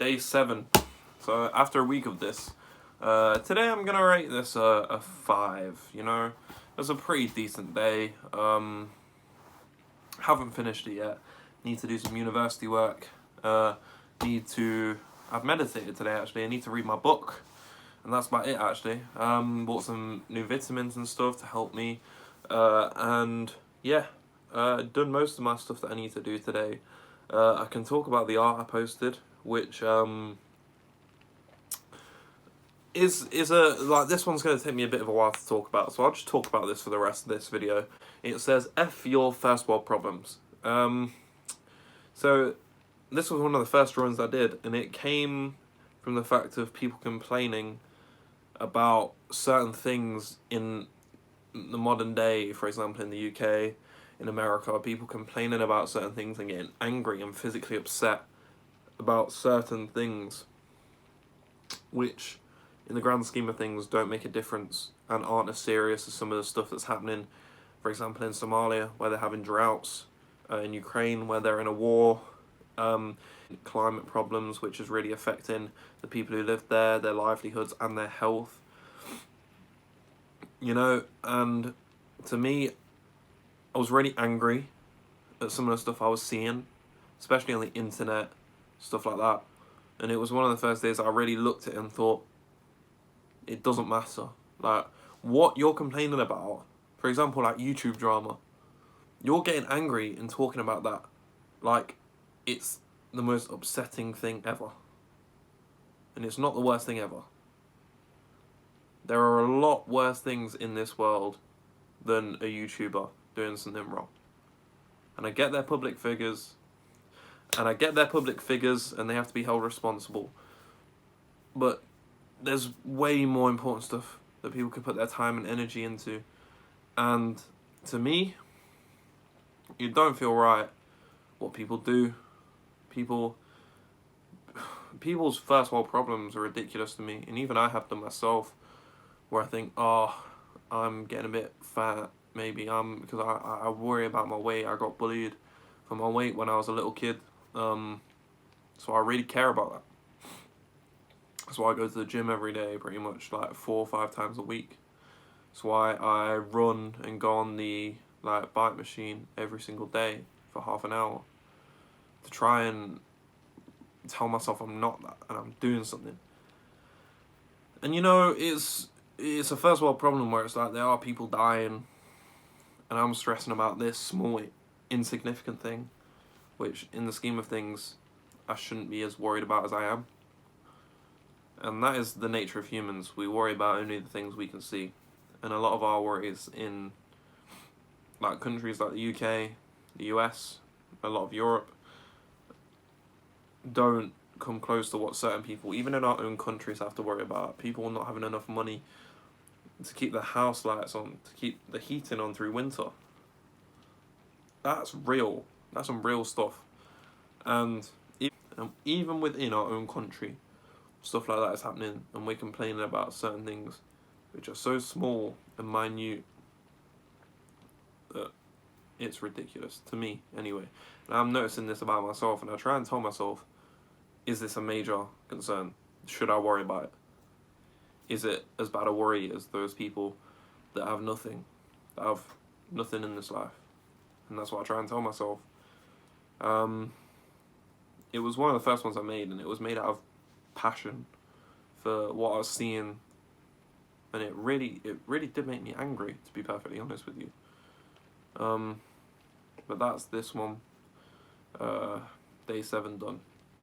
day 7. So after a week of this, today I'm gonna rate this a 5. You know, it was a pretty decent day. Haven't finished it yet. Need to do some university work. I've meditated today actually. I need to read my book, and that's about it actually. Bought some new vitamins and stuff to help me, and yeah, done most of my stuff that I need to do today. I can talk about the art I posted, which is like, this one's going to take me a bit of a while to talk about, so I'll just talk about this for the rest of this video. It says F your first world problems. So this was one of the first drawings I did, and it came from the fact of people complaining about certain things in the modern day. For example, in the UK, in America, people complaining about certain things and getting angry and physically upset about certain things, which in the grand scheme of things don't make a difference and aren't as serious as some of the stuff that's happening, for example, in Somalia, where they're having droughts, in Ukraine, where they're in a war, climate problems, which is really affecting the people who live there, their livelihoods and their health. You know, and to me, I was really angry at some of the stuff I was seeing, especially on the internet, stuff like that. And it was one of the first days I really looked at it and thought, it doesn't matter. Like, what you're complaining about, for example, like YouTube drama, you're getting angry and talking about that like it's the most upsetting thing ever. And it's not the worst thing ever. There are a lot worse things in this world than a YouTuber doing something wrong. And I get their public figures, and they have to be held responsible. But there's way more important stuff that people could put their time and energy into. And to me, you don't feel right what people do. People's first world problems are ridiculous to me, and even I have them myself, where I think, oh, I'm getting a bit fat, maybe because I worry about my weight. I got bullied for my weight when I was a little kid, so I really care about that. That's why I go to the gym every day, pretty much like 4 or 5 times a week. That's why I run and go on the bike machine every single day for half an hour, to try and tell myself I'm not that and I'm doing something. And you know, it's a first world problem where it's like there are people dying, and I'm stressing about this small insignificant thing, which in the scheme of things I shouldn't be as worried about as I am. And that is the nature of humans. We worry about only the things we can see, and a lot of our worries in like countries like the UK, the US, a lot of Europe, don't come close to what certain people, even in our own countries, have to worry about. People not having enough money to keep the house lights on, to keep the heating on through winter. That's real. That's some real stuff. And even within our own country, stuff like that is happening, and we're complaining about certain things which are so small and minute that it's ridiculous, to me anyway. And I'm noticing this about myself, and I try and tell myself, is this a major concern? Should I worry about it? Is it as bad a worry as those people that have nothing in this life? And that's what I try and tell myself. It was one of the first ones I made, and it was made out of passion for what I was seeing, and it really did make me angry, to be perfectly honest with you. But that's this one. Day 7 done.